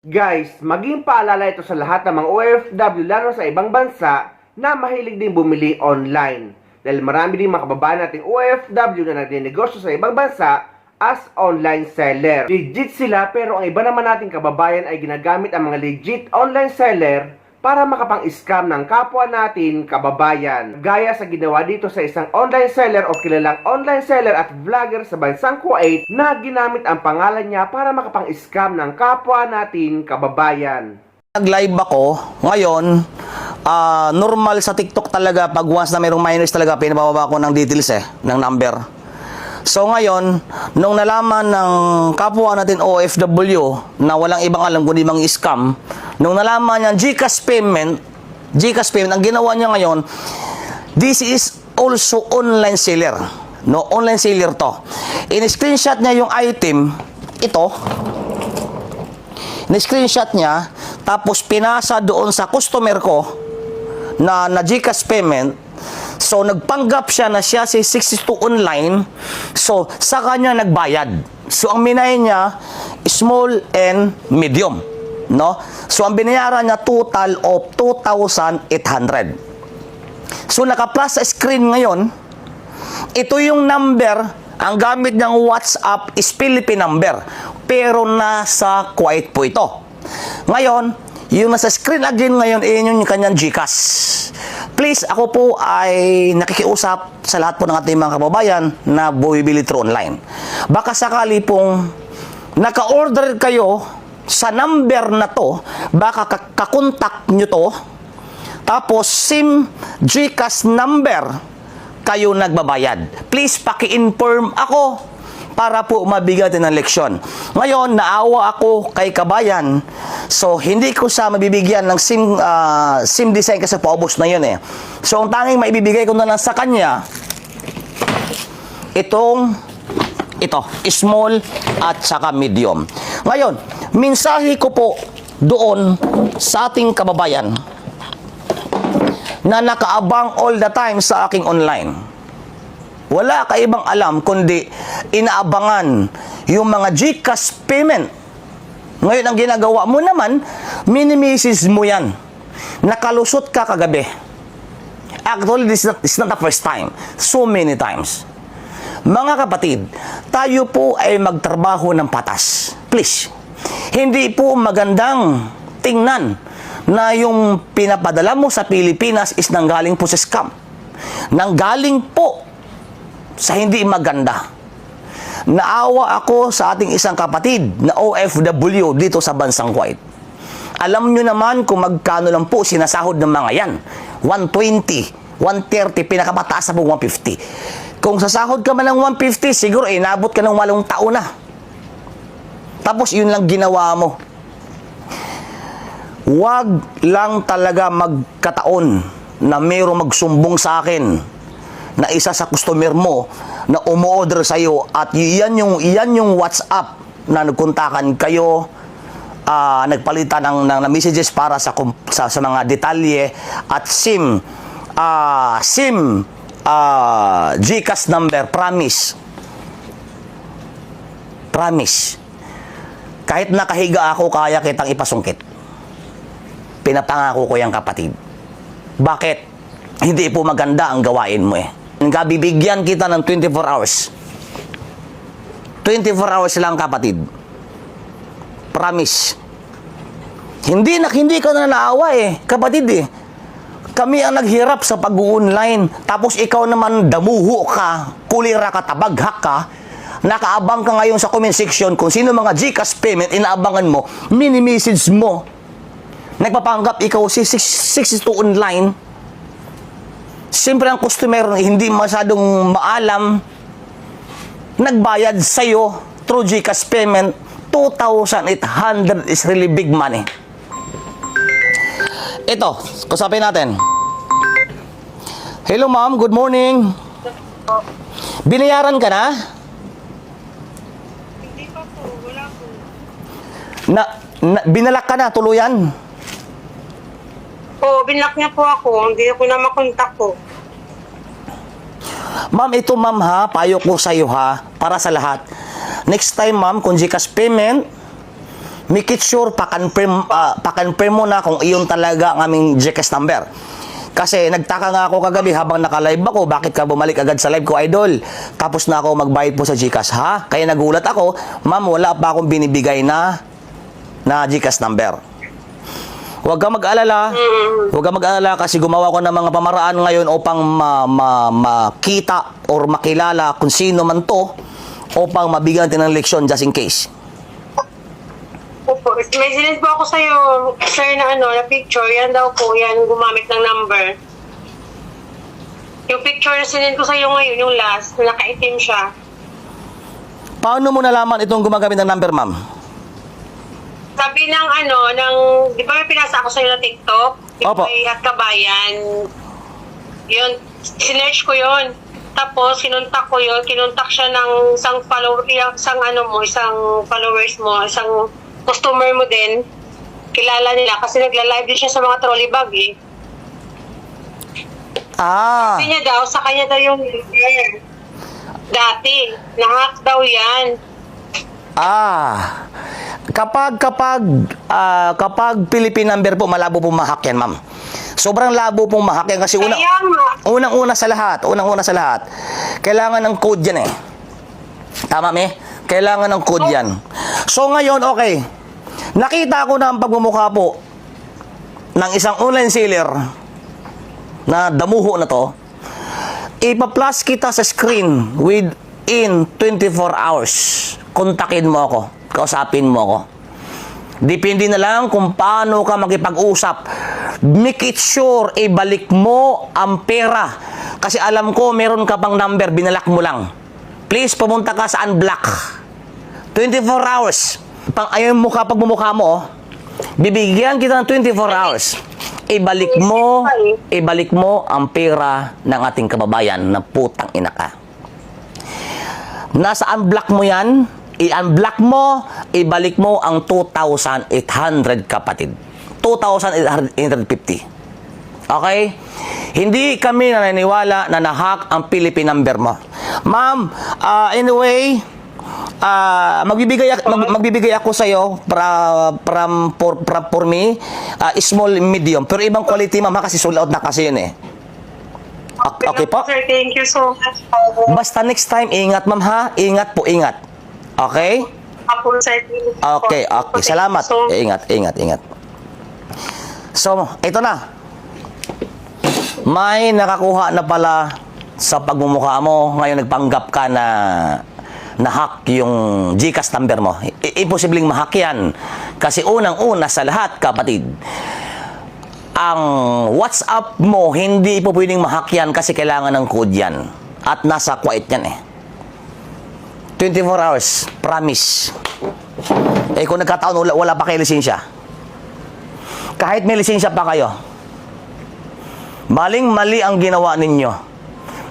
Guys, maging paalala ito sa lahat ng mga OFW lalo sa ibang bansa na mahilig din bumili online. Dahil marami din mga kababayan nating OFW na nagninegosyo sa ibang bansa as online seller. Legit sila pero ang iba naman nating kababayan ay ginagamit ang mga legit online seller para makapang-scam ng kapwa natin kababayan. Gaya sa ginawa dito sa isang online seller o kilalang online seller at vlogger sa bansang Kuwait na ginamit ang pangalan niya para makapang-scam ng kapwa natin kababayan. Nag-live ako ngayon, normal sa TikTok talaga pag once na mayroong minors talaga pinababa ko ng details ng number. So ngayon, nung nalaman ng kapwa natin OFW na walang ibang alam kundi mga scam, nung nalaman niya GCash payment, ang ginawa niya ngayon, this is also online seller. No, online seller to. In-screenshot niya yung item, ito, in-screenshot niya, tapos pinasa doon sa customer ko na GCash payment. So, nagpanggap siya na siya si 62 online. So, sa kanya nagbayad. So, ang minay niya, small and medium. No? So, ang binayaran niya total of 2,800. So, naka-plus sa screen ngayon, ito yung number, ang gamit niyang WhatsApp is Philippine number. Pero nasa Kuwait po ito. Ngayon, yung nasa screen again ngayon, yun yung kanyang GCash. Please, ako po ay nakikiusap sa lahat po ng ating mga kababayan na bumibili through online. Baka sakali pong naka-order kayo sa number na to, baka kakontak nyo to, tapos SIM GCash number kayo nagbabayad. Please, paki-inform ako para po mabigyan ng leksyon. Ngayon, naawa ako kay kabayan. So, hindi ko siya mabibigyan ng SIM design kasi paubos na yun . So, ang tanging maibibigay ko na lang sa kanya, ito, small at saka medium. Ngayon, mensahe ko po doon sa ating kababayan na nakaabang all the time sa aking online. Wala ka ibang alam kundi inaabangan yung mga GCash payment. Ngayon, ang ginagawa mo naman, minimisis mo yan. Nakalusot ka kagabi. Actually, this is not the first time. So many times. Mga kapatid, tayo po ay magtrabaho ng patas. Please. Hindi po magandang tingnan na yung pinapadala mo sa Pilipinas is nanggaling po sa scam. Nanggaling po sa hindi maganda. Naawa ako sa ating isang kapatid na OFW dito sa bansang Kuwait. Alam nyo naman kung magkano lang po sinasahod ng mga yan. 120, 130, pinakamataas na po 150. Kung sasahod ka man ng 150, siguro inabot ka ng 8 taon na. Tapos yun lang ginawa mo. Huwag lang talaga magkataon na mayroong magsumbong sa akin na isa sa customer mo na umu-order sa iyo at iyan yung WhatsApp na nagkontakan kayo, nagpalitan ng messages para sa mga detalye at SIM GCash number, promise. Kahit nakahiga ako, kaya kitang ipasungkit. Pinapangako ko yung kapatid. Bakit? Hindi po maganda ang gawain mo . Bibigyan kita ng 24 hours. 24 hours lang, kapatid. Promise. Hindi ka na naawa kapatid . Kami ang naghirap sa pag-online. Tapos ikaw naman damuho ka, kulira ka, tabaghak ka, nakaabang ka ngayon sa comment section kung sino mga GCash payment inaabangan mo, mini-message mo. Nagpapanggap ikaw si 62 online. Siyempre ang customer hindi masyadong maalam, nagbayad sa'yo through GCash payment, 2,800 is really big money. Ito, kusapin natin. Hello ma'am, good morning. Binayaran ka na? Hindi pa po, wala po. Binalak ka na, tuluyan? Po, binlock niya po ako, hindi ako na makontak po. Ma'am, ito ma'am ha, payo ko sa iyo ha, para sa lahat. Next time ma'am, kung GCash payment, make it sure, pa-confirm mo na kung iyon talaga ang aming GCash number. Kasi nagtaka nga ako kagabi habang naka-live ako, bakit ka bumalik agad sa live ko, idol? Tapos na ako magbayad po sa GCash, ha? Kaya nagulat ako, ma'am, wala pa akong binibigay na GCash number. Huwag kang mag-alala. Huwag kang mag-alala kasi gumawa ko ng mga pamaraan ngayon upang makita or makilala kung sino man to upang mabigyan natin ng leksyon just in case. Opo, may sinend po ako sa'yo, sir, na na picture. Yan daw po, yan, gumamit ng number. Yung picture na sinend ko sa'yo ngayon, yung last, na nakaitim siya. Paano mo nalaman itong gumagamit ng number, ma'am? Sabi ng di ba may pinasa ako sa'yo na TikTok? Opo. Ito'y at kabayan. Yun, sinerch ko yun. Tapos, kinuntak ko yun. Kinuntak siya ng isang followers mo, isang customer mo din. Kilala nila kasi nagla-live din siya sa mga trolley bag eh. Ah, Sabi niya daw, sa kanya daw yung number. Dati, na-hack daw yan. kapag Philippine number po, malabo po ma-hack yan, ma'am. Sobrang labo pong ma-hack yan kasi Kaya nga. unang-una sa lahat, kailangan ng code yan eh. Tama, me? Kailangan ng code yan. So ngayon, okay. Nakita ko na ang pagmumukha po ng isang online seller na damuho na to. Ipa-plus kita sa screen within 24 hours. Kontakin mo ako. Kausapin mo ako. Depende na lang kung paano ka makipag-usap. Make it sure, ibalik mo ang pera. Kasi alam ko, meron ka pang number, binalak mo lang. Please, pumunta ka sa unblock. 24 hours. Ayun mukha, pagmumukha mo, bibigyan kita ng 24 hours. Ibalik mo ang pera ng ating kababayan na putang ina ka. Nasa unblock mo yan, i-unblock mo, ibalik mo ang 2,800 kapatid. 2,850. Okay? Hindi kami naniniwala na na-hack ang Philippine number mo. Ma'am, anyway, magbibigay ako sa iyo for me, small, medium. Pero ibang quality, ma'am, kasi sold out na kasi yun eh. Okay po? Sir, thank you so much. Basta next time, ingat, ma'am, ha? Ingat po, ingat. Okay? Apo, sir. Okay. Salamat. Ingat. So, ito na. May nakakuha na pala sa pagmumukha mo. Ngayon, nagpanggap ka na na-hack yung GCash number mo. Imposibleng ma-hack yan. Kasi unang-una sa lahat, kapatid, ang WhatsApp mo, hindi po pwedeng ma-hack yan kasi kailangan ng code yan. At nasa quiet yan eh. 24 hours. Promise. Kung nagkataon, wala pa kayo lisensya. Kahit may lisensya pa kayo, maling-mali ang ginawa ninyo.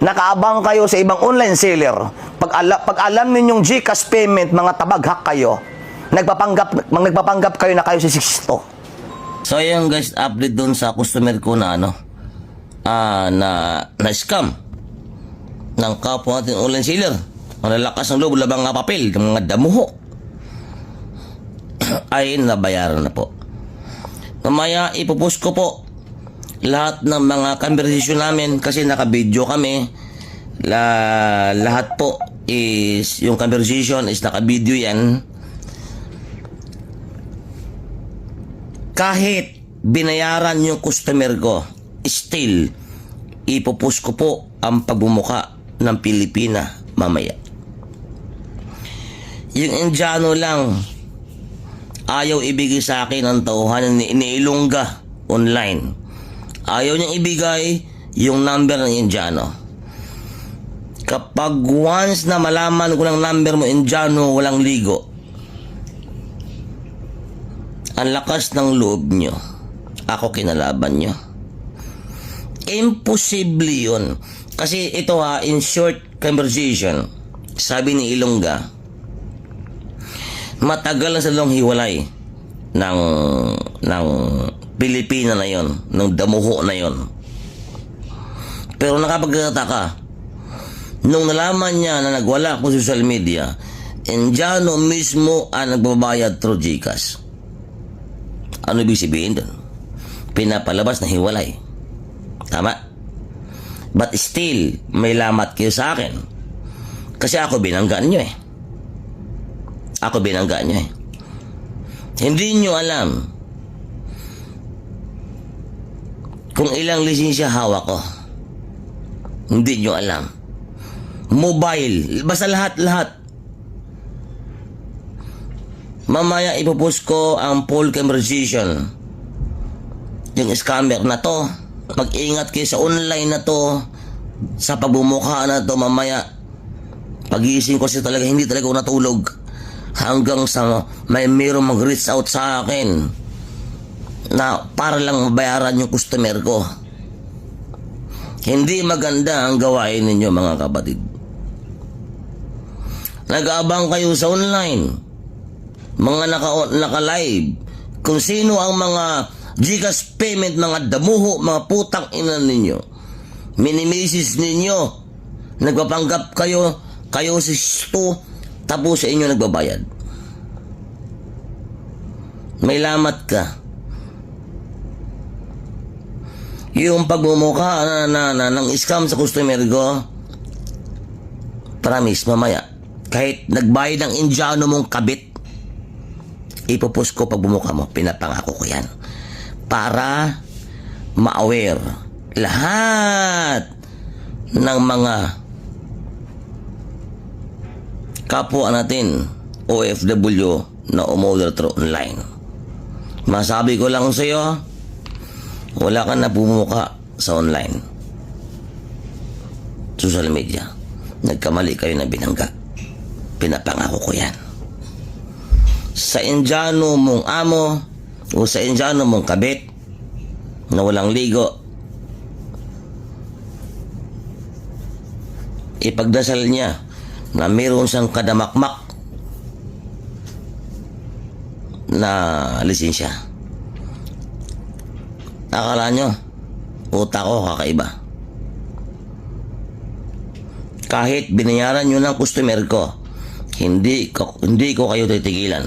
Nakaabang kayo sa ibang online seller. Pag alam ninyong GCash payment, mga tabag-hack kayo, nagpapanggap kayo na kayo si Sixto. So ayun guys, update doon sa customer ko na na scam ng kapwa natin online seller. Ang lalakas ng loob, labang nga papel, ng mga damuho ay nabayaran na po. Mamaya ipopost ko po lahat ng mga conversation namin kasi naka-video kami. Lahat po is yung conversation is naka-video yan. Kahit binayaran yung customer ko, still ipopost ko po ang pagbumuka ng Pilipina mamaya. Yung Indiano lang ayaw ibigay sa akin ang tauhan ni Ilongga online. Ayaw niyang ibigay yung number ng Indiano. Kapag once na malaman ko ng number mo Indiano, walang ligo. Ang lakas ng loob nyo, ako kinalaban nyo. Imposible yun. Kasi ito in short conversation, sabi ni Ilongga, matagal na silang hiwalay ng Pilipina na yon, ng damuho na yon. Pero nakapagtataka, nung nalaman niya na nagwala ko sa social media, Indiano mismo ang nagbabayad through GCash. Ano ibig sabihin doon? Pinapalabas na hiwalay. Tama? But still, may lamat kayo sa akin. Kasi ako binanggaan nyo eh. Ako binanggaan nyo eh. Hindi nyo alam kung ilang lisensya hawak ko. Hindi nyo alam. Mobile. Basta lahat-lahat. Mamaya ipopost ko ang full conversation. Yung scammer na to. Mag-ingat kayo sa online na to. Sa pagbumukha na to mamaya. Pagising ko kasi talaga hindi talaga ako natulog. Hanggang sa mayroong mag-reach out sa akin na para lang mabayaran yung customer ko. Hindi maganda ang gawain ninyo mga kapatid. Nag-aabang kayo sa online. Mga naka-live. Kung sino ang mga GCash payment, mga damuho, mga putang ina ninyo. Minimisis ninyo. Nagpapanggap kayo si Stu, tapos sa inyo nagbabayad. May lamat ka. Yung pagmumukha ng scam sa customer ko, promise, mamaya, kahit nagbayad ng Indiano mong kabit, ipopost ko pagbumukha mo, pinapangako ko yan. Para ma-aware lahat ng mga kapwa natin OFW na umorder through online. Masabi ko lang sa iyo, wala ka na bumuka sa online. Social media. Nagkamali kayo na binangga. Pinapangako ko yan. Sa Indiano mong amo o sa Indiano mong kabit na walang ligo, ipagdasal niya na mayroon siyang kadamakmak na lisensya. Akala nyo utak ko kakaiba. Kahit binayaran nyo ng customer ko, hindi ko kayo titigilan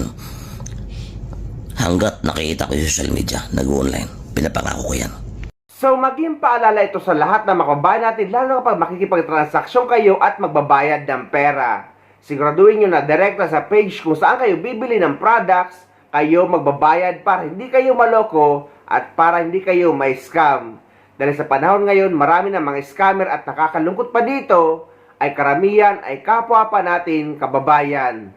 hanggat nakita ko sa social media, nag-online. Pinapangako ko yan. So maging paalala ito sa lahat ng mga kababayan natin, lalo kapag makikipagtransaksyon kayo at magbabayad ng pera. Siguraduhin nyo na direkta sa page kung saan kayo bibili ng products, kayo magbabayad para hindi kayo maloko at para hindi kayo may scam. Dahil sa panahon ngayon, marami ng mga scammer at nakakalungkot pa dito ay karamihan ay kapwa pa natin kababayan.